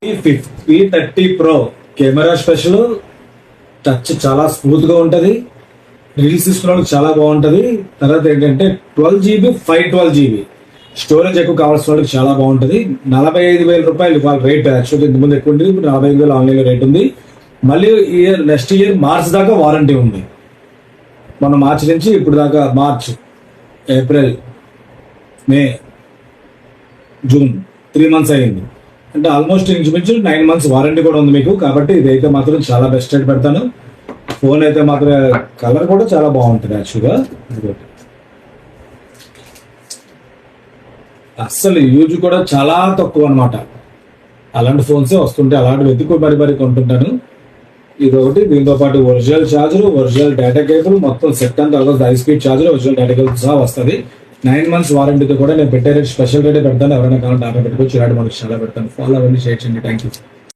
P30 Pro camera special, touch చాలా smooth గా ఉంటది, రీల్స్ తీసుకోవడానికి చాలా బాగుంటది. తర్వాత ఏంటంటే 12GB 512GB స్టోరేజ్ ఎక్కువ కావాల్సిన వాళ్ళకి చాలా బాగుంటది. 45,000 రూపాయలు ఇవాళ రేట్. యాక్చువల్లీ ఇంతకుముందు ఎక్కువ ఉంది, ఇప్పుడు 45,000 ఆన్లైన్ రేట్ ఉంది. మళ్ళీ నెక్స్ట్ ఇయర్ మార్చ్ దాకా వారంటీ ఉంది. మన మార్చి నుంచి ఇప్పుడు దాకా మార్చ్, ఏప్రిల్, మే, జూన్ 3 months అయ్యింది. అంటే ఆల్మోస్ట్ ఇంచుమించు 9 months వారంటీ కూడా ఉంది మీకు. కాబట్టి ఇదైతే మాత్రం చాలా బెస్ట్ రేట్ పెడతాను. ఫోన్ అయితే మాత్రం కలర్ కూడా చాలా బాగుంటుంది. యాక్చువల్గా అస్సలు యూజ్ కూడా చాలా తక్కువ అనమాట. అలాంటి ఫోన్సే వస్తుంటే అలాంటి వెతుకు మరి కొంటుంటాను. ఇది ఒకటి. దీంతో పాటు original charger, original data cable, మొత్తం సెట్ అంతా high speed charger, original data cable సహా వస్తుంది. 9 months వారంటీతో కూడా నేను పెట్టే రేట్ స్పెషల్ రేటే పెడతాను. ఎవరైనా కావాలంటే ఆర్డర్ పెట్టుకోవచ్చు. ఇలాంటి మనకి చాలా పెడతాను. ఫాలో అవ్వండి, షేర్ చేయండి. Thank you.